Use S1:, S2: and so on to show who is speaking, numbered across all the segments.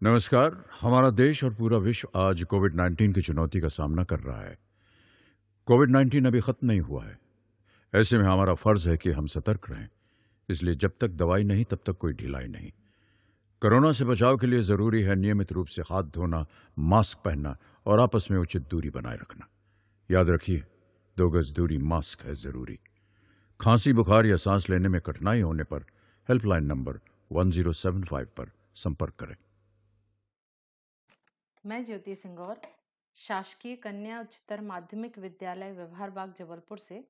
S1: नमस्कार। हमारा देश और पूरा विश्व आज कोविड-19 की चुनौती का सामना कर रहा है। कोविड-19 अभी खत्म नहीं हुआ है। ऐसे में हमारा फर्ज है कि हम सतर्क रहें। इसलिए जब तक दवाई नहीं तब तक कोई ढिलाई नहीं। कोरोना से बचाव के लिए जरूरी है नियमित रूप से हाथ धोना, मास्क पहनना और आपस में उचित दूरी बनाए रखना। याद रखिए, 2 गज दूरी मास्क है जरूरी। खांसी, बुखार या सांस लेने में कठिनाई होने पर हेल्पलाइन नंबर 1075 पर संपर्क करें।
S2: मैं ज्योति सिंगौर, शासकीय कन्या उच्चतर माध्यमिक विद्यालय व्यवहार बाग जबलपुर से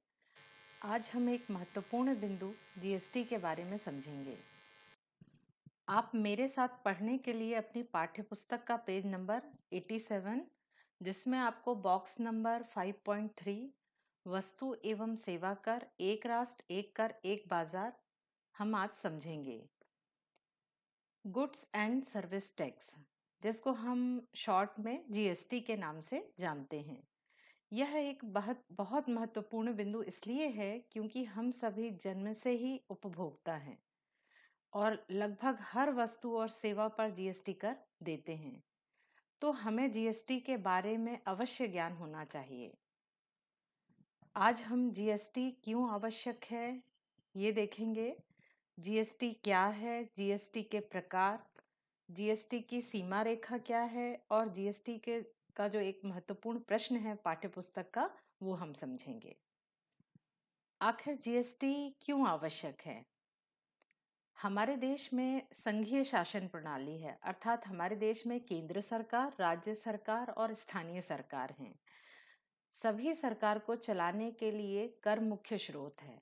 S2: आज हम एक महत्वपूर्ण बिंदु जीएसटी के बारे में समझेंगे। आप मेरे साथ पढ़ने के लिए अपनी पाठ्य पुस्तक का पेज नंबर 87, जिसमें आपको बॉक्स नंबर 5.3 वस्तु एवं सेवा कर, एक राष्ट्र एक कर एक बाजार, हम आज समझेंगे। गुड्स एंड सर्विस टैक्स, जिसको हम शॉर्ट में जीएसटी के नाम से जानते हैं। यह एक बहुत बहुत महत्वपूर्ण बिंदु इसलिए है क्योंकि हम सभी जन्म से ही उपभोक्ता हैं और लगभग हर वस्तु और सेवा पर जीएसटी कर देते हैं। तो हमें जीएसटी के बारे में अवश्य ज्ञान होना चाहिए। आज हम जीएसटी क्यों आवश्यक है ये देखेंगे। जीएसटी क्या है, जीएसटी के प्रकार, जीएसटी की सीमा रेखा क्या है और जीएसटी के का जो एक महत्वपूर्ण प्रश्न है पाठ्यपुस्तक का, वो हम समझेंगे। आखिर जीएसटी क्यों आवश्यक है? हमारे देश में संघीय शासन प्रणाली है, अर्थात हमारे देश में केंद्र सरकार, राज्य सरकार और स्थानीय सरकार हैं। सभी सरकार को चलाने के लिए कर मुख्य स्रोत है।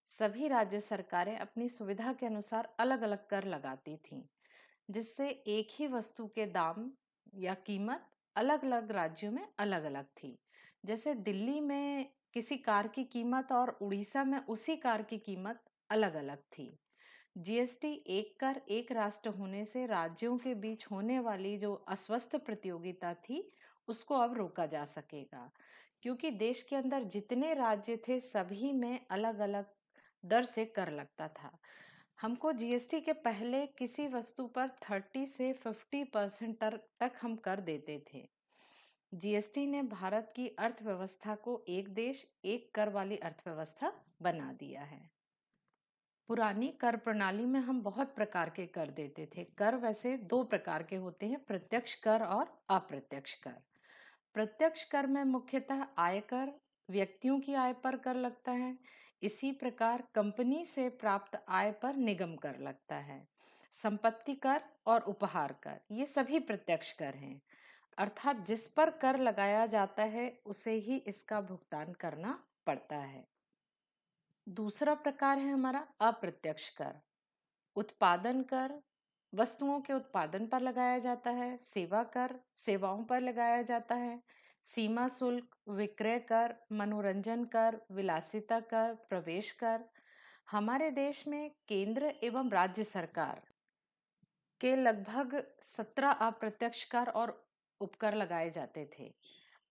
S2: सभी राज्य सरकारें अपनी सुविधा के अनुसार अलग अलग कर लगाती थीं, जिससे एक ही वस्तु के दाम या कीमत अलग अलग राज्यों में अलग अलग थी। जैसे दिल्ली में किसी कार की कीमत और उड़ीसा में उसी कार की कीमत अलग अलग थी। जीएसटी एक कर एक राष्ट्र होने से राज्यों के बीच होने वाली जो अस्वस्थ प्रतियोगिता थी, उसको अब रोका जा सकेगा, क्योंकि देश के अंदर जितने राज्य थे सभी में अलग अलग दर से कर लगता था। हमको जीएसटी के पहले किसी वस्तु पर 30 से 50% तक हम कर देते थे। जीएसटी ने भारत की अर्थव्यवस्था को एक देश एक कर वाली अर्थव्यवस्था बना दिया है। पुरानी कर प्रणाली में हम बहुत प्रकार के कर देते थे। कर वैसे दो प्रकार के होते हैं, प्रत्यक्ष कर और अप्रत्यक्ष कर। प्रत्यक्ष कर में मुख्यतः आयकर, व्यक्तियों की आय पर कर लगता है। इसी प्रकार कंपनी से प्राप्त आय पर निगम कर लगता है। संपत्ति कर और उपहार कर, ये सभी प्रत्यक्ष कर हैं, अर्थात जिस पर कर लगाया जाता है उसे ही इसका भुगतान करना पड़ता है। दूसरा प्रकार है हमारा अप्रत्यक्ष कर। उत्पादन कर वस्तुओं के उत्पादन पर लगाया जाता है, सेवा कर सेवाओं पर लगाया जाता है, सीमा शुल्क, विक्रय कर, मनोरंजन कर, विलासिता कर, प्रवेश कर। हमारे देश में केंद्र एवं राज्य सरकार के लगभग 17 अप्रत्यक्ष कर और उपकर लगाए जाते थे।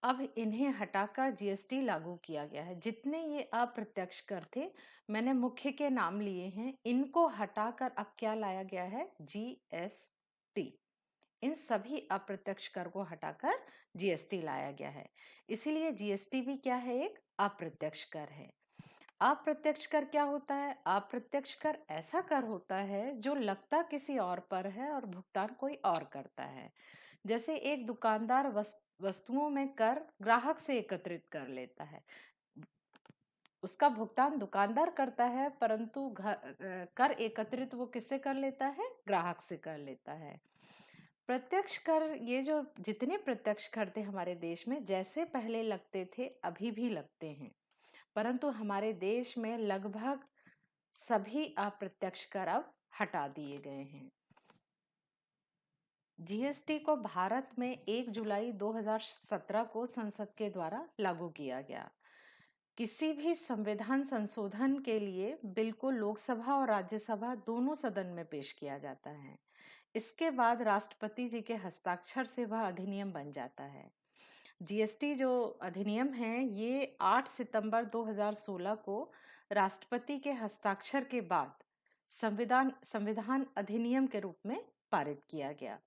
S2: अब इन्हें हटाकर जीएसटी लागू किया गया है। जितने ये अप्रत्यक्ष कर थे, मैंने मुख्य के नाम लिए हैं, इनको हटाकर अब क्या लाया गया है? जीएसटी। इन सभी अप्रत्यक्ष कर को हटाकर जीएसटी लाया गया है। इसीलिए जीएसटी भी क्या है? एक अप्रत्यक्ष कर है। अप्रत्यक्ष कर क्या होता है? अप्रत्यक्ष कर ऐसा कर होता है जो लगता किसी और पर है और भुगतान कोई और करता है। जैसे एक दुकानदार वस्तुओं में कर ग्राहक से एकत्रित कर लेता है, उसका भुगतान दुकानदार करता है, परंतु कर एकत्रित वो किससे कर लेता है? ग्राहक से कर लेता है। प्रत्यक्ष कर, ये जो जितने प्रत्यक्ष कर थे हमारे देश में, जैसे पहले लगते थे अभी भी लगते हैं, परंतु हमारे देश में लगभग सभी अप्रत्यक्ष कर अब हटा दिए गए हैं। जीएसटी को भारत में 1 जुलाई 2017 को संसद के द्वारा लागू किया गया। किसी भी संविधान संशोधन के लिए बिल को लोकसभा और राज्यसभा दोनों सदन में पेश किया जाता है। इसके बाद राष्ट्रपति जी के हस्ताक्षर से वह अधिनियम बन जाता है। जीएसटी जो अधिनियम है, ये 8 सितंबर 2016 को राष्ट्रपति के हस्ताक्षर के बाद संविधान अधिनियम के रूप में पारित किया गया।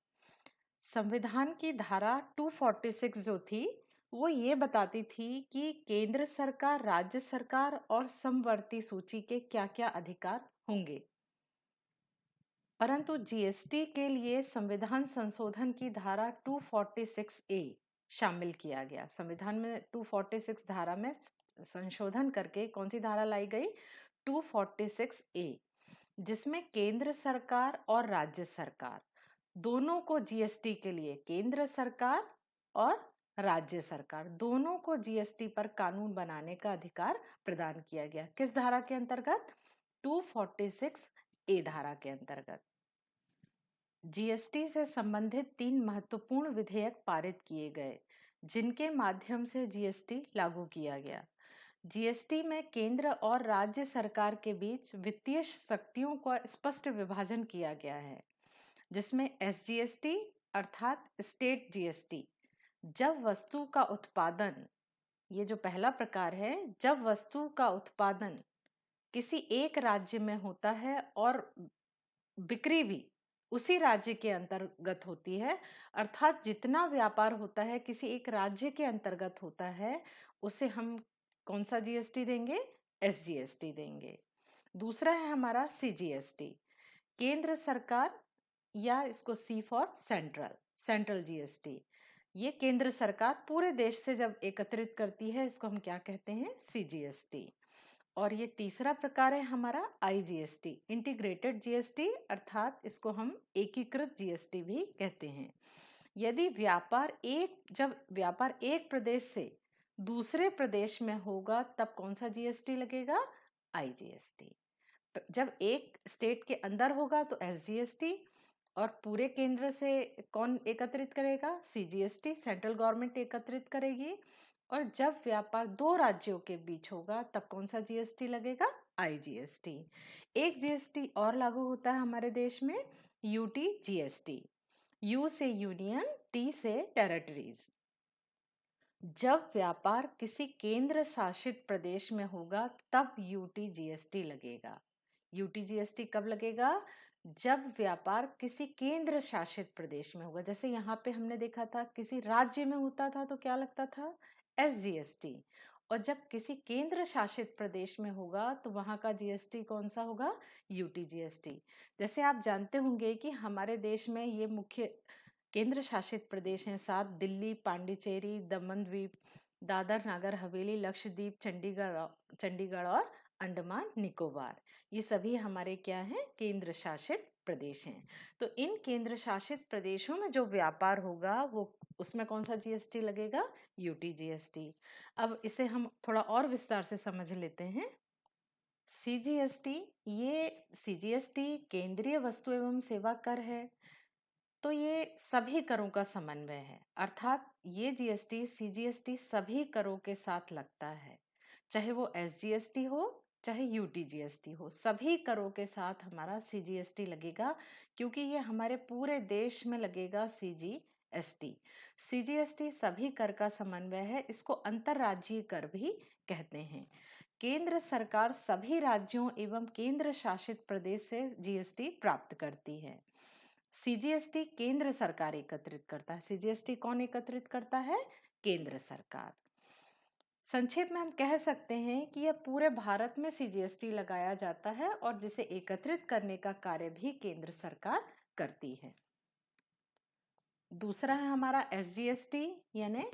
S2: संविधान की धारा 246 जो थी वो ये बताती थी कि केंद्र सरकार, राज्य सरकार और समवर्ती सूची के क्या-क्या अधिकार होंगे। परंतु जीएसटी के लिए संविधान संशोधन की धारा 246 ए शामिल किया गया। संविधान में 246 धारा में संशोधन करके कौन सी धारा लाई गई? 246 ए, जिसमें केंद्र सरकार और राज्य सरकार दोनों को जीएसटी के लिए, केंद्र सरकार और राज्य सरकार दोनों को जीएसटी पर कानून बनाने का अधिकार प्रदान किया गया। किस धारा के अंतर्गत? 246 ए धारा के अंतर्गत। जीएसटी से संबंधित 3 महत्वपूर्ण विधेयक पारित किए गए, जिनके माध्यम से जीएसटी लागू किया गया। जीएसटी में केंद्र और राज्य सरकार के बीच वित्तीय शक्तियों का स्पष्ट विभाजन किया गया है, जिसमें एसजीएसटी अर्थात स्टेट जीएसटी, जब वस्तु का उत्पादन, ये जो पहला प्रकार है, जब वस्तु का उत्पादन किसी एक राज्य में होता है और बिक्री भी उसी राज्य के अंतर्गत होती है, अर्थात जितना व्यापार होता है किसी एक राज्य के अंतर्गत होता है, उसे हम कौन सा जीएसटी देंगे? एसजीएसटी देंगे। दूसरा है हमारा सीजीएसटी, केंद्र सरकार, या इसको सी फॉर सेंट्रल, सेंट्रल जीएसटी। ये केंद्र सरकार पूरे देश से जब एकत्रित करती है, इसको हम क्या कहते हैं? सीजीएसटी। और ये तीसरा प्रकार है हमारा आईजीएसटी, इंटीग्रेटेड जीएसटी, अर्थात इसको हम एकीकृत जीएसटी भी कहते हैं। यदि जब व्यापार एक प्रदेश से दूसरे प्रदेश में होगा, तब कौन सा जीएसटी लगेगा? आईजीएसटी। जब एक स्टेट के अंदर होगा तो एसजीएसटी, और पूरे केंद्र से कौन एकत्रित करेगा? सीजीएसटी, सेंट्रल गवर्नमेंट एकत्रित करेगी। और जब व्यापार 2 राज्यों के बीच होगा, तब कौन सा जीएसटी लगेगा? आईजीएसटी। एक जीएसटी और लागू होता है हमारे देश में, यूटी जीएसटी। यू से यूनियन, टी से टेरिटरीज। जब व्यापार किसी केंद्र शासित प्रदेश में होगा, तब यूटी जीएसटी लगेगा। यूटी जीएसटी कब लगेगा? जब व्यापार किसी केंद्र शासित प्रदेश में होगा। जैसे यहाँ पे हमने देखा था, किसी राज्य में होता था तो क्या लगता था? एसजीएसटी। और जब किसी केंद्र शासित प्रदेश में होगा तो वहां का जीएसटी कौन सा होगा? UT GST. जैसे आप जानते होंगे कि हमारे देश में ये मुख्य केंद्र शासित प्रदेश हैं 7: दिल्ली, पांडिचेरी, दमन द्वीप, दादर नागर हवेली, लक्षद्वीप, चंडीगढ़ और अंडमान निकोबार। ये सभी हमारे क्या हैं? केंद्र शासित प्रदेश हैं। तो इन केंद्र शासित प्रदेशों में जो व्यापार होगा, वो उसमें कौन सा जीएसटी लगेगा? UT GST. अब इसे हम थोड़ा और विस्तार से समझ लेते हैं। सीजीएसटी, ये सीजीएसटी केंद्रीय वस्तु एवं सेवा कर है, तो ये सभी करों का समन्वय है, अर्थात ये जीएसटी, सीजीएसटी सभी करों के साथ लगता है, चाहे वो एसजीएसटी हो चाहे यूटी जीएसटी हो, सभी करों के साथ हमारा सीजीएसटी लगेगा, क्योंकि ये हमारे पूरे देश में लगेगा सीजीएसटी। सीजीएसटी सभी कर का समन्वय है, इसको अंतर्राज्यीय कर भी कहते हैं। केंद्र सरकार सभी राज्यों एवं केंद्र शासित प्रदेश से जीएसटी प्राप्त करती है। सीजीएसटी केंद्र सरकार एकत्रित करता है। सीजीएसटी कौन एकत्रित करता है? केंद्र सरकार। संक्षेप में हम कह सकते हैं कि यह पूरे भारत में सीजीएसटी लगाया जाता है और जिसे एकत्रित करने का कार्य भी केंद्र सरकार करती है। दूसरा है हमारा एसजीएसटी, यानी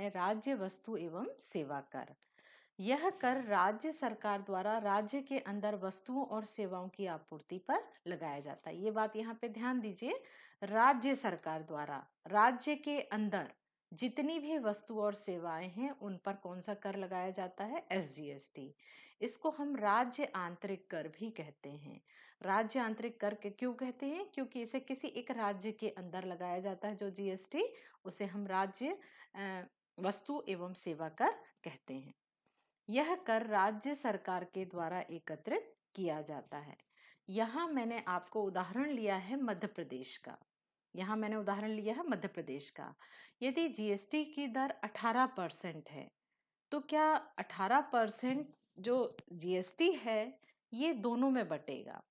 S2: राज्य वस्तु एवं सेवा कर। यह कर राज्य सरकार द्वारा राज्य के अंदर वस्तुओं और सेवाओं की आपूर्ति पर लगाया जाता है। ये बात यहाँ पे ध्यान दीजिए, राज्य सरकार द्वारा राज्य के अंदर जितनी भी वस्तु और सेवाएं हैं उन पर कौन सा कर लगाया जाता है? एसजीएसटी। इसको हम राज्य आंतरिक कर भी कहते हैं। राज्य आंतरिक कर के क्यों कहते हैं? क्योंकि इसे किसी एक राज्य के अंदर लगाया जाता है जो जीएसटी, उसे हम राज्य वस्तु एवं सेवा कर कहते हैं। यह कर राज्य सरकार के द्वारा एकत्रित किया जाता है। यहाँ मैंने आपको उदाहरण लिया है मध्य प्रदेश का। यदि जीएसटी की दर 18% है, तो क्या 18% जो जीएसटी है ये दोनों में बटेगा?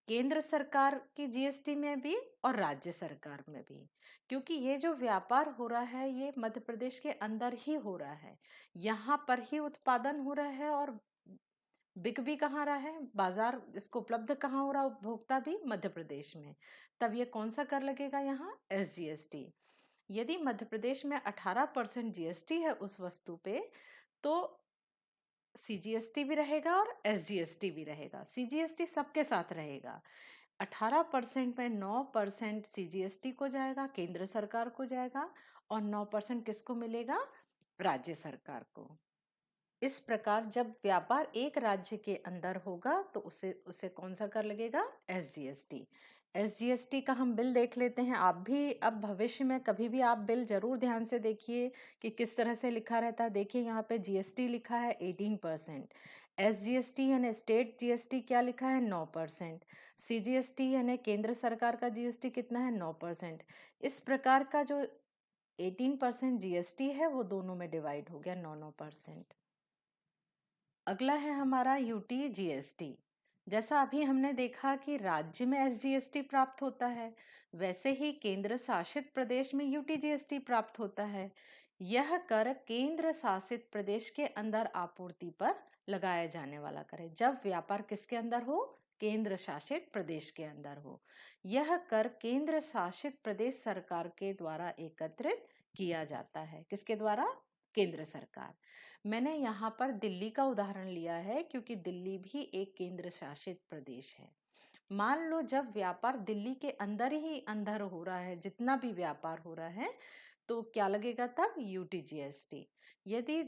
S2: केंद्र सरकार की जीएसटी में भी और राज्य सरकार में भी, क्योंकि ये जो व्यापार हो रहा है ये मध्य प्रदेश के अंदर ही हो रहा है। यहाँ पर ही उत्पादन हो रहा है और बिक भी कहाँ रहा है, बाजार इसको उपलब्ध कहाँ हो रहा है, उपभोक्ता भी मध्य प्रदेश में। तब ये कौन सा कर लगेगा यहाँ, एसजीएसटी। यदि मध्य प्रदेश में 18% जीएसटी है उस वस्तु पे, तो सीजीएसटी भी रहेगा और एसजीएसटी भी रहेगा। सीजीएसटी सबके साथ रहेगा। 18% में 9% सीजीएसटी को जाएगा, केंद्र सरकार को जाएगा, और 9% किसको मिलेगा, राज्य सरकार को। इस प्रकार जब व्यापार एक राज्य के अंदर होगा तो उसे उसे कौन सा कर लगेगा, एसजीएसटी। एसजीएसटी का हम बिल देख लेते हैं। आप भी अब भविष्य में कभी भी आप बिल जरूर ध्यान से देखिए कि किस तरह से लिखा रहता है। देखिए यहाँ पे जीएसटी लिखा है 18%, एसजीएसटी यानी स्टेट जीएसटी क्या लिखा है, 9%, सीजीएसटी यानी केंद्र सरकार का जीएसटी कितना है, 9%। इस प्रकार का जो 18% जीएसटी है वो दोनों में डिवाइड हो गया, 9%। अगला है हमारा यूटी जीएसटी। जैसा अभी हमने देखा कि राज्य में एसजीएसटी प्राप्त होता है, वैसे ही केंद्र शासित प्रदेश में यूटी जीएसटी प्राप्त होता है। यह कर केंद्र शासित प्रदेश के अंदर आपूर्ति पर लगाया जाने वाला कर है। जब व्यापार किसके अंदर हो, केंद्र शासित प्रदेश के अंदर हो। यह कर केंद्र शासित प्रदेश सरकार के द्वारा एकत्रित किया जाता है। किसके द्वारा, केंद्र सरकार। मैंने यहाँ पर दिल्ली का उदाहरण लिया है क्योंकि दिल्ली भी एक केंद्र शासित प्रदेश है। मान लो जब व्यापार दिल्ली के अंदर ही अंदर हो रहा है, जितना भी व्यापार हो रहा है, तो क्या लगेगा तब, यूटी जीएसटी। यदि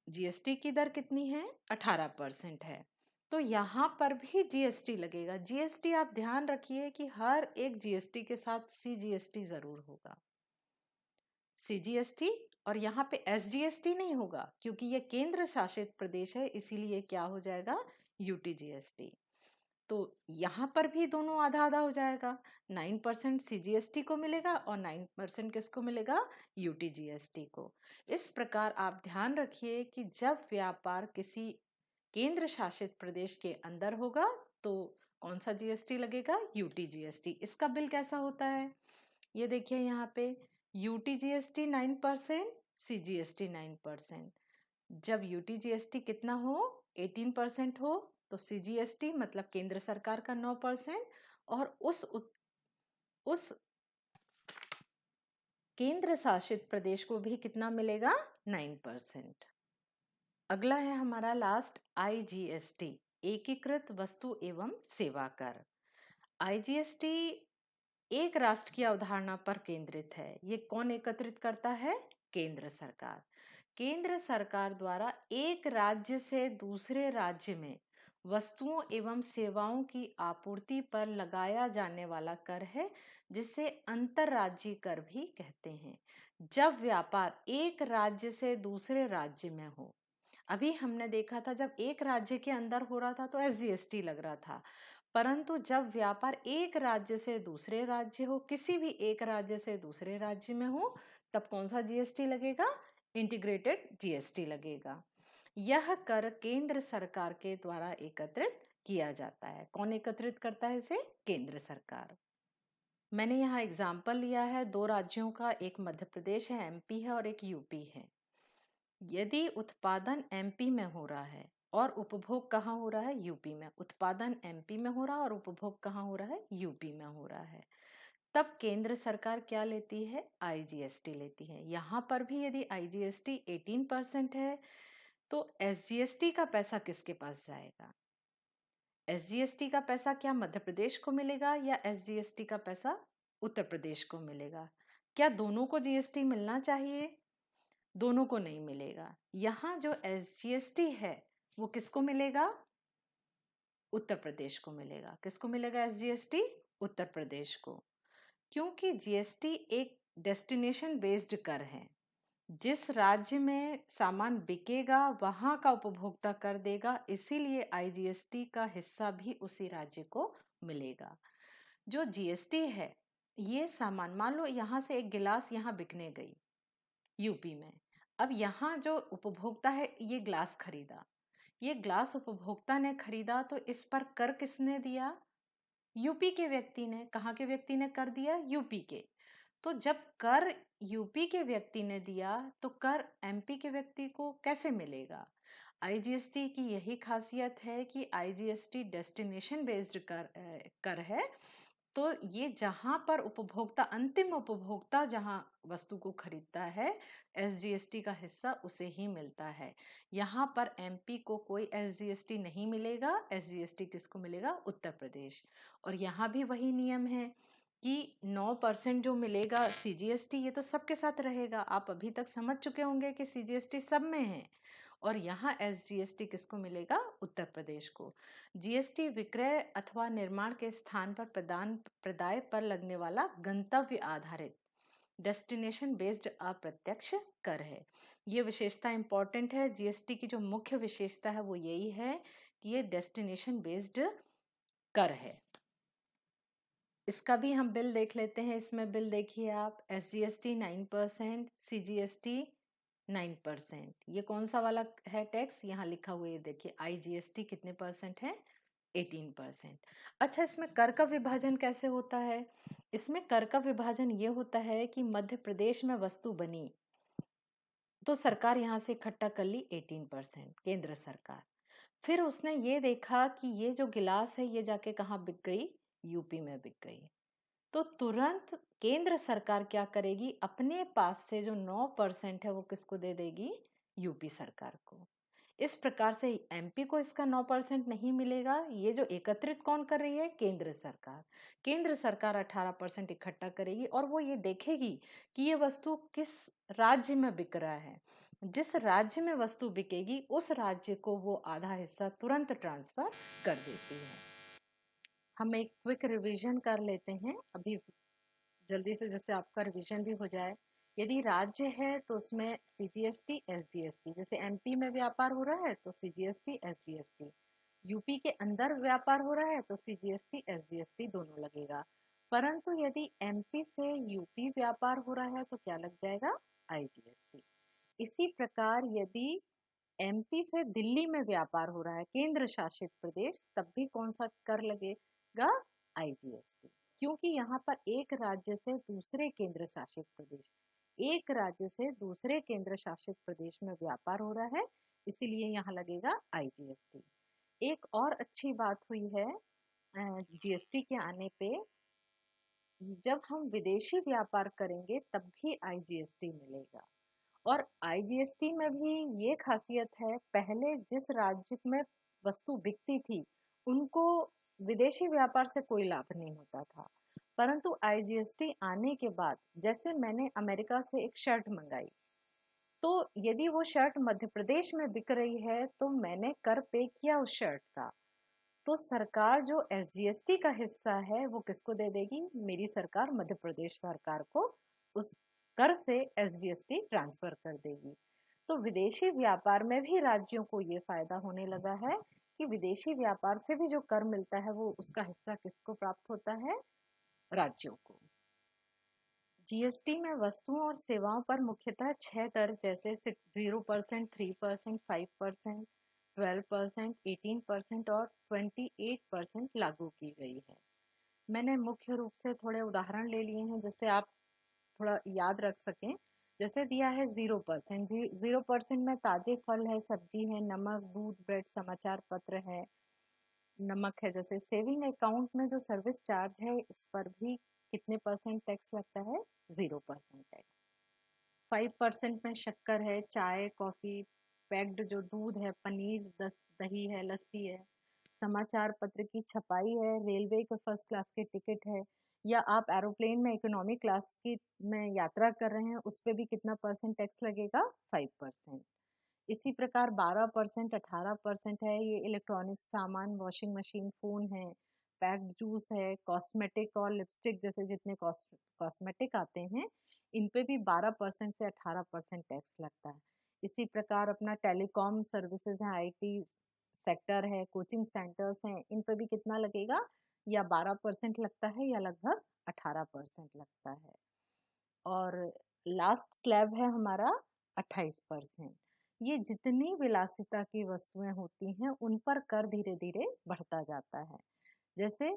S2: जीएसटी की दर कितनी है, 18% है, तो यहाँ पर भी जीएसटी लगेगा। जीएसटी आप ध्यान रखिए कि हर एक जीएसटी के साथ सीजीएसटी जरूर होगा, सीजीएसटी। और यहाँ पे एसजीएसटी नहीं होगा क्योंकि ये केंद्र शासित प्रदेश है, इसीलिए क्या हो जाएगा, यूटी जीएसटी। तो यहाँ पर भी दोनों आधा आधा हो जाएगा। 9% सीजीएसटी को मिलेगा और 9% किसको मिलेगा, यूटी जीएसटी को। इस प्रकार आप ध्यान रखिए कि जब व्यापार किसी केंद्र शासित प्रदेश के अंदर होगा तो कौन सा जीएसटी लगेगा, यूटी जीएसटी। इसका बिल कैसा होता है, ये देखिए यहाँ पे यूटी जीएसटी 9%, सीजीएसटी 9%। जब यूटी जीएसटी कितना हो, 18% हो, तो सीजीएसटी मतलब केंद्र सरकार का 9%, और उस केंद्र शासित प्रदेश को भी कितना मिलेगा, 9%। अगला है हमारा लास्ट आईजीएसटी, एकीकृत वस्तु एवं सेवा कर। आईजीएसटी एक राष्ट्र की अवधारणा पर केंद्रित है। ये कौन एकत्रित करता है, केंद्र सरकार। केंद्र सरकार द्वारा एक राज्य से दूसरे राज्य में वस्तुओं एवं सेवाओं की आपूर्ति पर लगाया जाने वाला कर है, जिसे अंतर्राज्यीय कर भी कहते हैं। जब व्यापार एक राज्य से दूसरे राज्य में हो, अभी हमने देखा था जब एक राज्य के अंदर हो रहा था तो एसजीएसटी लग रहा था, परंतु जब व्यापार एक राज्य से दूसरे राज्य हो, किसी भी एक राज्य से दूसरे राज्य में हो, तब कौन सा जीएसटी लगेगा, इंटीग्रेटेड जीएसटी लगेगा। यह कर केंद्र सरकार के द्वारा एकत्रित किया जाता है। कौन एकत्रित करता है इसे, केंद्र सरकार। मैंने यहाँ एग्जाम्पल लिया है दो राज्यों का, एक मध्य प्रदेश है, एमपी है, और एक यूपी है। यदि उत्पादन एमपी में हो रहा है और उपभोग कहाँ हो रहा है, यूपी में, उत्पादन एमपी में हो रहा है और उपभोग कहाँ हो रहा है, यूपी में हो रहा है, तब केंद्र सरकार क्या लेती है, आईजीएसटी लेती है। यहाँ पर भी यदि आईजीएसटी 18% है तो एसजीएसटी का पैसा किसके पास जाएगा, एसजीएसटी का पैसा क्या मध्य प्रदेश को मिलेगा या एसजीएसटी का पैसा उत्तर प्रदेश को मिलेगा। क्या दोनों को जीएसटी मिलना चाहिए, दोनों को नहीं मिलेगा। यहाँ जो एसजीएसटी है वो किसको मिलेगा, उत्तर प्रदेश को मिलेगा। किसको मिलेगा एसजीएसटी, उत्तर प्रदेश को, क्योंकि जीएसटी एक डेस्टिनेशन बेस्ड कर है। जिस राज्य में सामान बिकेगा वहां का उपभोक्ता कर देगा, इसीलिए आईजीएसटी का हिस्सा भी उसी राज्य को मिलेगा। जो जीएसटी है, ये सामान, मान लो यहाँ से एक गिलास यहाँ बिकने गई यूपी में, अब यहाँ जो उपभोक्ता है ये ग्लास खरीदा, ये ग्लास उपभोक्ता ने खरीदा, तो इस पर कर किसने दिया, यूपी के व्यक्ति ने, कहाँ के व्यक्ति ने कर दिया? यूपी के। तो जब कर यूपी के व्यक्ति ने दिया तो कर एमपी के व्यक्ति को कैसे मिलेगा? आईजीएसटी की यही खासियत है कि आईजीएसटी डेस्टिनेशन बेस्ड कर है। तो ये जहां पर उपभोक्ता, अंतिम उपभोक्ता जहां वस्तु को खरीदता है, एसजीएसटी का हिस्सा उसे ही मिलता है। यहाँ पर एमपी को कोई एसजीएसटी नहीं मिलेगा। एसजीएसटी किसको मिलेगा? उत्तर प्रदेश। और यहाँ भी वही नियम है कि 9% जो मिलेगा सीजीएसटी, ये तो सबके साथ रहेगा। आप अभी तक समझ चुके होंगे कि सीजीएसटी सब में है। और यहाँ एसजीएसटी किसको मिलेगा? उत्तर प्रदेश को। जीएसटी विक्रय अथवा निर्माण के स्थान पर प्रदान प्रदाय पर लगने वाला गंतव्य आधारित डेस्टिनेशन बेस्ड अप्रत्यक्ष कर है। ये विशेषता इंपॉर्टेंट है। जीएसटी की जो मुख्य विशेषता है वो यही है कि ये डेस्टिनेशन बेस्ड कर है। इसका भी हम बिल देख लेते हैं। इसमें बिल देखिए आप, एसजीएसटी 9%, सीजीएसटी 9%। ये कौन सा वाला है टैक्स? यहाँ लिखा हुआ है, देखिए आईजीएसटी कितने परसेंट है? 18%। अच्छा, इसमें कर का विभाजन कैसे होता है? इसमें कर का विभाजन ये होता है कि मध्य प्रदेश में वस्तु बनी तो सरकार यहाँ से इकट्ठा कर ली 18%, केंद्र सरकार। फिर उसने ये देखा कि ये जो गिलास है ये जाके कहाँ बिक गई? यूपी में बिक गई। तो तुरंत केंद्र सरकार क्या करेगी? अपने पास से जो 9% है वो किसको दे देगी? यूपी सरकार को। इस प्रकार से एमपी को इसका 9% नहीं मिलेगा। ये जो एकत्रित कौन कर रही है? केंद्र सरकार। केंद्र सरकार 18% इकट्ठा करेगी और वो ये देखेगी कि ये वस्तु किस राज्य में बिक रहा है। जिस राज्य में वस्तु बिकेगी उस राज्य को वो आधा हिस्सा तुरंत ट्रांसफर कर देती है। हम एक क्विक रिवीजन कर लेते हैं अभी जल्दी से, जैसे आपका रिवीजन भी हो जाए। यदि राज्य है तो उसमें सीजीएसटी, एसजीएसटी, जैसे एमपी में व्यापार हो रहा है तो सीजीएसटी, एसजीएसटी। यूपी के अंदर व्यापार हो रहा है तो सीजीएसटी, एसजीएसटी दोनों लगेगा। परंतु यदि एमपी से यूपी व्यापार हो रहा है तो क्या लग जाएगा? आईजीएसटी। इसी प्रकार यदि एमपी से दिल्ली में व्यापार हो रहा है, केंद्र शासित प्रदेश, तब भी कौन सा कर लगेगा? आईजीएसटी। क्योंकि यहाँ पर एक राज्य से दूसरे केंद्र शासित प्रदेश, एक राज्य से दूसरे केंद्र शासित प्रदेश में व्यापार हो रहा है, इसीलिए यहाँ लगेगा आईजीएसटी। एक और अच्छी बात हुई है जीएसटी के आने पे, जब हम विदेशी व्यापार करेंगे तब भी आईजीएसटी मिलेगा। और आईजीएसटी में भी ये खासियत है, पहले जिस राज्य में वस्तु बिकती थी उनको विदेशी व्यापार से कोई लाभ नहीं होता था। परंतु आईजीएसटी आने के बाद, जैसे मैंने अमेरिका से एक शर्ट मंगाई, तो यदि वो शर्ट मध्य प्रदेश में बिक रही है तो मैंने कर पे किया उस शर्ट का, तो सरकार जो एसजीएसटी का हिस्सा है वो किसको दे देगी? मेरी सरकार मध्य प्रदेश सरकार को उस कर से एसजीएसटी ट्रांसफर कर देगी। तो विदेशी व्यापार में भी राज्यों को ये फायदा होने लगा है कि विदेशी व्यापार से भी जो कर मिलता है वो उसका हिस्सा किसको प्राप्त होता है? राज्यों को। जीएसटी में वस्तुओं और सेवाओं पर मुख्यतः 6 दर जैसे 0%, 3%, 5%, 12%, 18% और 28% लागू की गई है। मैंने मुख्य रूप से थोड़े उदाहरण ले लिए हैं जिससे आप थोड़ा याद रख सकें। जैसे दिया है 0%, 0% में ताजे फल है, सब्जी है, नमक, दूध, ब्रेड, समाचार पत्र है, नमक है। जैसे सेविंग अकाउंट में जो सर्विस चार्ज है इस पर भी कितने परसेंट टैक्स लगता है? 0% टैक्स। 5% में शक्कर है, चाय, कॉफी, पैक्ड जो दूध है, पनीर, दही है, लस्सी है, समाचार पत्र की छपाई है, रेलवे के फर्स्ट क्लास के टिकट है, या आप एरोप्लेन में इकोनॉमी क्लास की में यात्रा कर रहे हैं उस पर भी कितना परसेंट टैक्स लगेगा? 5%। इसी प्रकार 12%, 18% है ये इलेक्ट्रॉनिक सामान, वॉशिंग मशीन, फोन है, पैक्ड जूस है, कॉस्मेटिक और लिपस्टिक जैसे जितने कॉस्मेटिक आते हैं इन पे भी 12% से 18% टैक्स लगता है। इसी प्रकार अपना टेलीकॉम सर्विसेज है, आईटी सेक्टर है, कोचिंग सेंटर्स हैं, इन पे भी कितना लगेगा? या 12% लगता है या लगभग 18% लगता है। और लास्ट स्लैब है हमारा 28%। ये जितनी विलासिता की वस्तुएं होती हैं उन पर कर धीरे धीरे बढ़ता जाता है। जैसे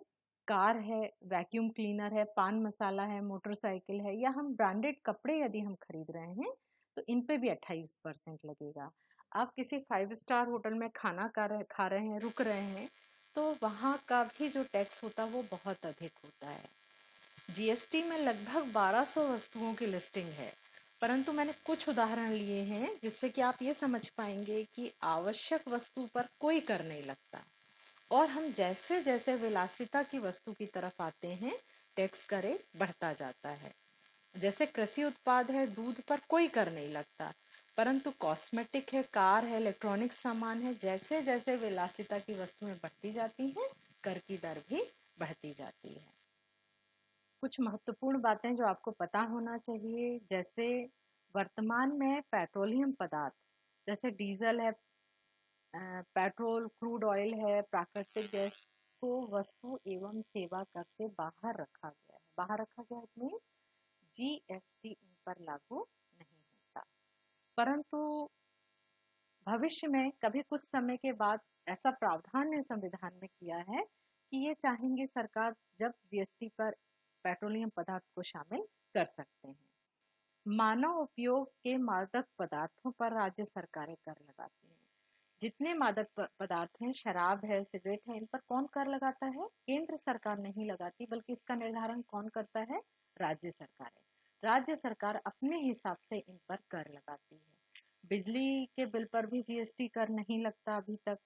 S2: कार है, वैक्यूम क्लीनर है, पान मसाला है, मोटरसाइकिल है, या हम ब्रांडेड कपड़े यदि हम खरीद रहे हैं तो इन पे भी 28% लगेगा। आप किसी 5 स्टार होटल में खाना खा रहे हैं, रुक रहे हैं, तो वहाँ का भी जो टैक्स होता है वो बहुत अधिक होता है। जीएसटी में लगभग 1200 वस्तुओं की लिस्टिंग है, परंतु मैंने कुछ उदाहरण लिए हैं जिससे कि आप ये समझ पाएंगे कि आवश्यक वस्तु पर कोई कर नहीं लगता, और हम जैसे जैसे विलासिता की वस्तु की तरफ आते हैं टैक्स का रेट बढ़ता जाता है। जैसे कृषि उत्पाद है, दूध पर कोई कर नहीं लगता, परंतु कॉस्मेटिक है, कार है, इलेक्ट्रॉनिक सामान है, जैसे जैसे विलासिता की वस्तुएं बढ़ती जाती हैं कर की दर भी बढ़ती जाती है। कुछ महत्वपूर्ण बातें जो आपको पता होना चाहिए, जैसे वर्तमान में पेट्रोलियम पदार्थ जैसे डीजल है, पेट्रोल, क्रूड ऑयल है, प्राकृतिक गैस को वस्तु एवं सेवा कर से बाहर रखा गया है। बाहर रखा गया है, जीएसटी इन पर लागू नहीं होता। परंतु भविष्य में कभी कुछ समय के बाद ऐसा प्रावधान ने संविधान में किया है कि ये चाहेंगे सरकार जब जीएसटी पर पेट्रोलियम पदार्थ को शामिल कर सकते हैं। मानव उपयोग के मादक पदार्थों पर राज्य सरकारें कर लगाती हैं। जितने मादक पदार्थ हैं, शराब है, सिगरेट है, इन पर कौन कर लगाता है? केंद्र सरकार नहीं लगाती, बल्कि इसका निर्धारण कौन करता है? राज्य सरकारें। राज्य सरकार अपने हिसाब से इन पर कर लगाती है। बिजली के बिल पर भी जीएसटी कर नहीं लगता अभी तक।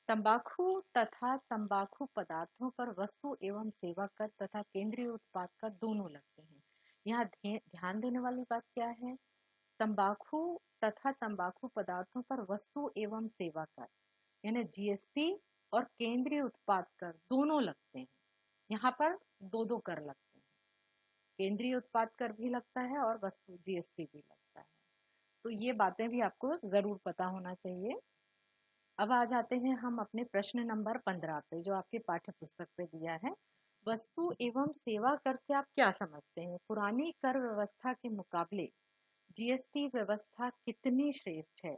S2: तंबाकू तथा तंबाकू पदार्थों पर वस्तु एवं सेवा कर तथा केंद्रीय उत्पाद कर दोनों लगते हैं। यहाँ ध्यान देने वाली बात क्या है? तंबाकू तथा तंबाकू पदार्थों पर वस्तु एवं सेवा कर यानी जीएसटी और केंद्रीय उत्पाद कर दोनों लगते हैं। यहाँ पर दो दो कर लगते हैं, केंद्रीय उत्पाद कर भी लगता है और वस्तु जीएसटी भी लगता है। तो ये बातें भी आपको जरूर पता होना चाहिए। अब आ जाते हैं हम अपने प्रश्न नंबर 15 पे, जो आपके पाठ्य पुस्तक पे दिया है। वस्तु एवं सेवा कर से आप क्या समझते हैं? पुरानी कर व्यवस्था के मुकाबले जीएसटी व्यवस्था कितनी श्रेष्ठ है?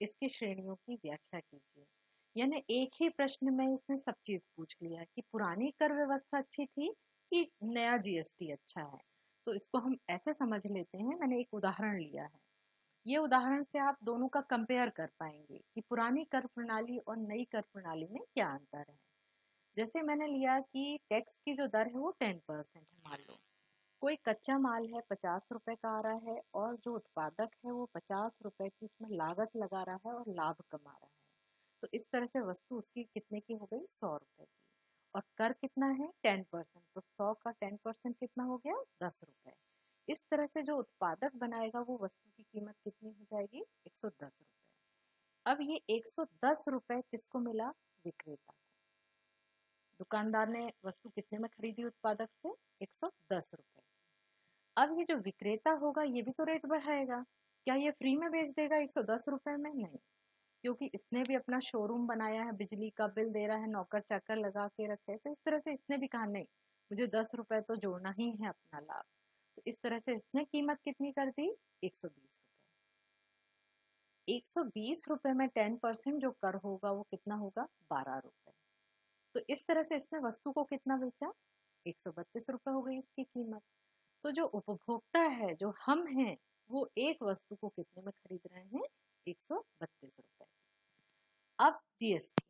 S2: इसकी श्रेणियों की व्याख्या कीजिए। यानी एक ही प्रश्न में इसने सब चीज पूछ लिया कि पुरानी कर व्यवस्था अच्छी थी कि नया जीएसटी अच्छा है। तो इसको हम ऐसे समझ लेते हैं, मैंने एक उदाहरण लिया है। ये उदाहरण से आप दोनों का कंपेयर कर पाएंगे कि पुरानी कर प्रणाली और नई कर प्रणाली में क्या अंतर है। जैसे मैंने लिया कि टैक्स की जो दर है वो 10% है। मान लो कोई कच्चा माल है 50 रुपए का आ रहा है, और जो उत्पादक है वो 50 रुपए की उसमें लागत लगा रहा है और लाभ कमा रहा है। तो इस तरह से वस्तु उसकी कितने की हो गई? 100 रुपए की। और कर कितना है? 10%। तो 100 का 10% कितना हो गया? 10 रुपए। इस तरह से जो उत्पादक बनाएगा वो वस्तु की कीमत कितनी हो जाएगी? 110 रुपए। अब ये 110 रुपए किसको मिला? विक्रेता को। दुकानदार ने वस्तु कितने में खरीदी उत्पादक से? 110 रुपए। अब ये जो विक्रेता होगा ये भी तो रेट बढ़ाएगा। क्या ये फ्री में बेच देगा 110 रुपए में? नहीं, क्योंकि इसने भी अपना शोरूम बनाया है, बिजली का बिल दे रहा है, नौकर चाकर लगा के रखे, तो इस तरह से इसने भी कहा नहीं, मुझे 10 रुपए तो जोड़ना ही है अपना लाभ। तो इस तरह से इसने कीमत कितनी कर दी? 120 रुपए। 120 रुपए में 10% जो कर होगा वो कितना होगा? 12 रुपए। तो इस तरह से इसने वस्तु को कितना बेचा? 132 रुपए हो गई इसकी कीमत। तो जो उपभोक्ता है, जो हम हैं, वो एक वस्तु को कितने में खरीद रहे हैं? 132 रुपए। अब जीएसटी,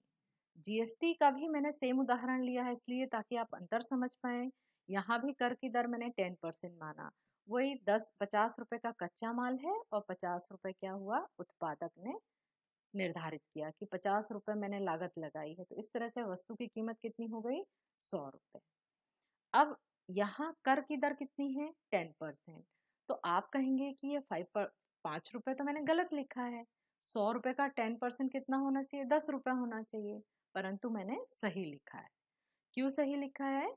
S2: जीएसटी का भी मैंने सेम उदाहरण लिया है इसलिए ताकि आप अंतर समझ पाए। यहाँ भी कर की दर मैंने 10% माना। वही 50 रुपए का कच्चा माल है और 50 रुपए क्या हुआ? उत्पादक ने निर्धारित किया कि 50 रुपए मैंने लागत लगाई है। तो इस तरह से वस्तु की कीमत कितनी हो गई? 100 रुपए। अब यहाँ कर की दर कितनी है? 10%। तो आप कहेंगे कि ये 5 रुपए तो मैंने गलत लिखा है। 100 रुपए का 10% कितना होना चाहिए? 10 रुपए होना चाहिए, परंतु मैंने सही लिखा है। क्यों सही लिखा है?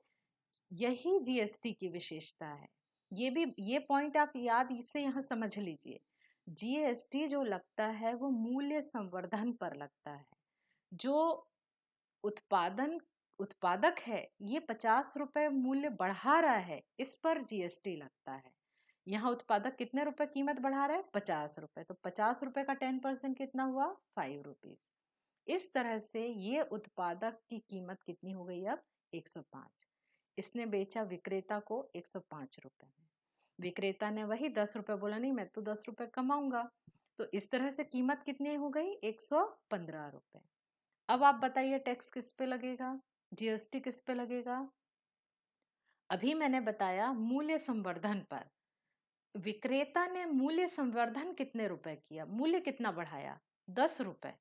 S2: यही जीएसटी की विशेषता है। ये पॉइंट आप याद इसे यहाँ समझ लीजिए। जीएसटी जो लगता है वो मूल्य संवर्धन पर लगता है। जो उत्पादक है ये 50 रुपए मूल्य बढ़ा रहा है, इस पर जीएसटी लगता है। यहाँ उत्पादक कितने रुपए कीमत बढ़ा रहा है? 50 रुपए। तो 50 रुपए का 10% कितना हुआ? 5 रुपीज। इस तरह से ये उत्पादक की कीमत कितनी हो गई अब? 105। इसने बेचा विक्रेता को 105 रुपए में। विक्रेता ने वही 10 रुपए बोला, नहीं मैं तो 10 रुपए कमाऊंगा, तो इस तरह से कीमत कितनी हो गई? 115 रुपए। अब आप बताइए टैक्स किस पे लगेगा, जीएसटी किस पे लगेगा? अभी मैंने बताया मूल्य संवर्धन पर। विक्रेता ने मूल्य संवर्धन कितने रुपए किया, मूल्य कितना बढ़ाया? 10 रुपए।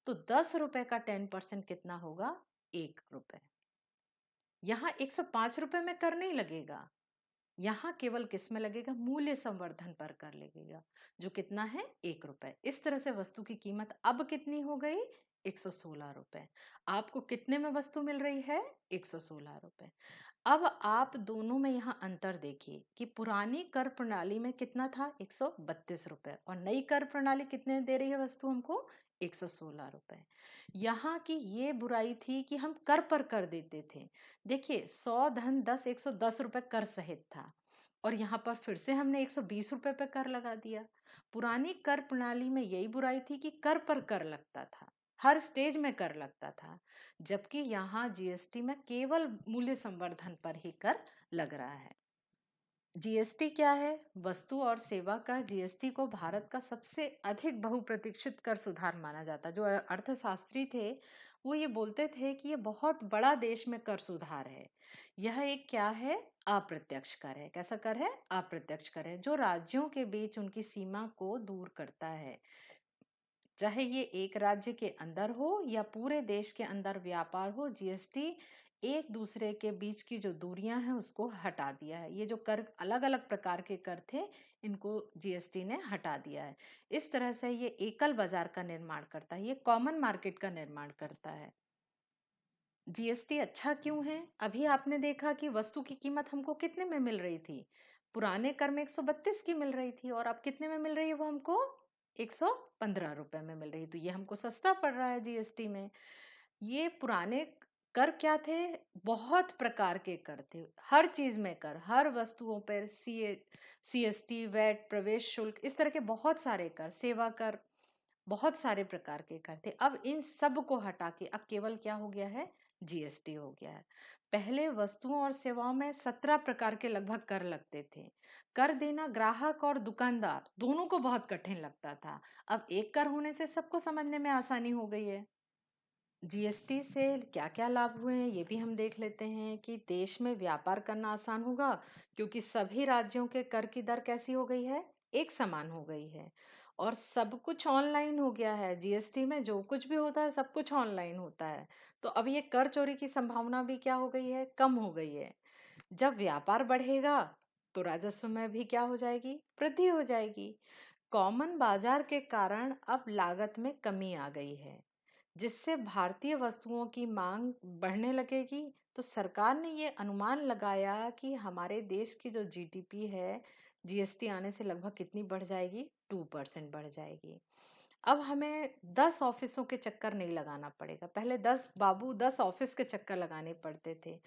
S2: तो 10 रुपए का 10% कितना होगा? 1 रुपए। यहां 105 रुपए में कर नहीं लगेगा, यहां केवल किस में लगेगा? मूल्य संवर्धन पर कर लगेगा, जो कितना है? 1 रुपए। इस तरह से वस्तु की कीमत अब कितनी हो गई? 116 रुपए। आपको कितने में वस्तु मिल रही है? 116 रुपए। अब आप दोनों में यहाँ अंतर देखिए कि पुरानी कर प्रणाली में कितना था? 132 रुपए, और नई कर प्रणाली कितने दे रही है वस्तु हमको? 116 रुपए। यहाँ की ये बुराई थी कि हम कर पर कर देते थे। देखिए 100 धन 10, 110 रुपए कर सहित था, और यहाँ पर फिर से हमने 120 रुपए पे कर लगा दिया। पुरानी कर प्रणाली में यही बुराई थी कि कर पर कर लगता था, हर स्टेज में कर लगता था, जबकि यहाँ जीएसटी में केवल मूल्य संवर्धन पर ही कर लग रहा है। जीएसटी क्या है? वस्तु और सेवा कर जीएसटी को भारत का सबसे अधिक बहुप्रतीक्षित कर सुधार माना जाता है। जो अर्थशास्त्री थे वो ये बोलते थे कि ये बहुत बड़ा देश में कर सुधार है। यह एक क्या है? अप्रत्यक्ष कर है। कैसा कर है? अप्रत्यक्ष कर है, जो राज्यों के बीच उनकी सीमा को दूर करता है। चाहे ये एक राज्य के अंदर हो या पूरे देश के अंदर व्यापार हो, जीएसटी एक दूसरे के बीच की जो दूरियां हैं उसको हटा दिया है। ये जो कर अलग अलग प्रकार के कर थे, इनको जीएसटी ने हटा दिया है। इस तरह से ये एकल बाजार का निर्माण करता है, ये कॉमन मार्केट का निर्माण करता है। जीएसटी अच्छा क्यों है? अभी आपने देखा कि वस्तु की कीमत हमको कितने में मिल रही थी? पुराने कर में 132 की मिल रही थी, और अब कितने में मिल रही है वो हमको? 115 रुपए में मिल रही है। तो ये हमको सस्ता पड़ रहा है जीएसटी में। ये पुराने कर क्या थे? बहुत प्रकार के कर थे, हर चीज में कर, हर वस्तुओं पर सीएसटी, वैट, प्रवेश शुल्क, इस तरह के बहुत सारे कर, सेवा कर, बहुत सारे प्रकार के कर थे। अब इन सब को हटा के अब केवल क्या हो गया है? जीएसटी हो गया है। पहले वस्तुओं और सेवाओं में 17 प्रकार के लगभग कर लगते थे। कर देना ग्राहक और दुकानदार दोनों को बहुत कठिन लगता था। अब एक कर होने से सबको समझने में आसानी हो गई है। जीएसटी से क्या क्या लाभ हुए हैं ये भी हम देख लेते हैं कि देश में व्यापार करना आसान होगा, क्योंकि सभी राज्यों के कर की दर कैसी हो गई है? एक समान हो गई है, और सब कुछ ऑनलाइन हो गया है। जीएसटी में जो कुछ भी होता है सब कुछ ऑनलाइन होता है, तो अब ये कर चोरी की संभावना भी क्या हो गई है? कम हो गई है। जब व्यापार बढ़ेगा तो राजस्व में भी क्या हो जाएगी? वृद्धि हो जाएगी। कॉमन बाजार के कारण अब लागत में कमी आ गई है, जिससे भारतीय वस्तुओं की मांग बढ़ने लगेगी। तो सरकार ने ये अनुमान लगाया कि हमारे देश की जो जीडीपी है जीएसटी आने से लगभग कितनी बढ़ जाएगी? 2% बढ़ जाएगी। अब हमें 10 ऑफिसों के चक्कर नहीं लगाना पड़ेगा। पहले 10 ऑफिस के चक्कर लगाने पड़ते थे,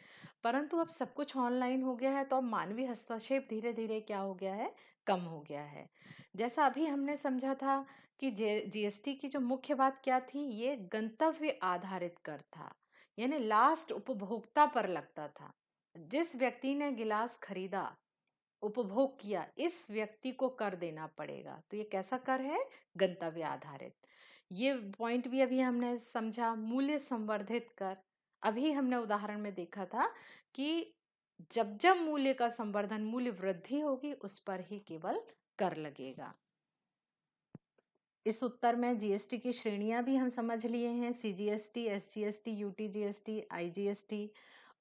S2: परंतु अब सब कुछ ऑनलाइन हो गया है, तो अब मानवीय हस्तक्षेप धीरे धीरे क्या हो गया है? कम हो गया है। जैसा अभी हमने समझा था कि जीएसटी की जो मुख्य बात क्या थी? ये गंतव्य आधारित कर था, यानी लास्ट उपभोक्ता पर लगता था। जिस व्यक्ति ने गिलास खरीदा, उपभोग किया, इस व्यक्ति को कर देना पड़ेगा। तो ये कैसा कर है? गंतव्य आधारित। ये पॉइंट भी अभी हमने समझा। मूल्य संवर्धित कर, अभी हमने उदाहरण में देखा था कि जब जब मूल्य का संवर्धन, मूल्य वृद्धि होगी, उस पर ही केवल कर लगेगा। इस उत्तर में जीएसटी की श्रेणियां भी हम समझ लिए हैं, सीजीएसटी, एसजीएसटी, यूटीजीएसटी, आईजीएसटी।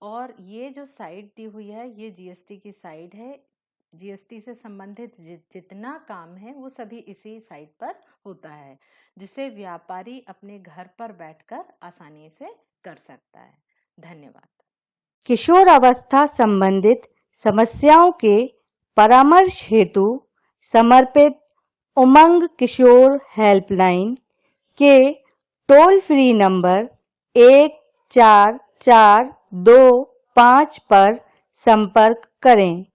S2: और ये जो साइट दी हुई है ये जीएसटी की साइट है। जीएसटी से संबंधित जितना काम है वो सभी इसी साइट पर होता है, जिसे व्यापारी अपने घर पर बैठकर आसानी से कर सकता है। धन्यवाद।
S3: किशोर अवस्था संबंधित समस्याओं के परामर्श हेतु समर्पित उमंग किशोर हेल्पलाइन के टोल फ्री नंबर 144225 पर संपर्क करें।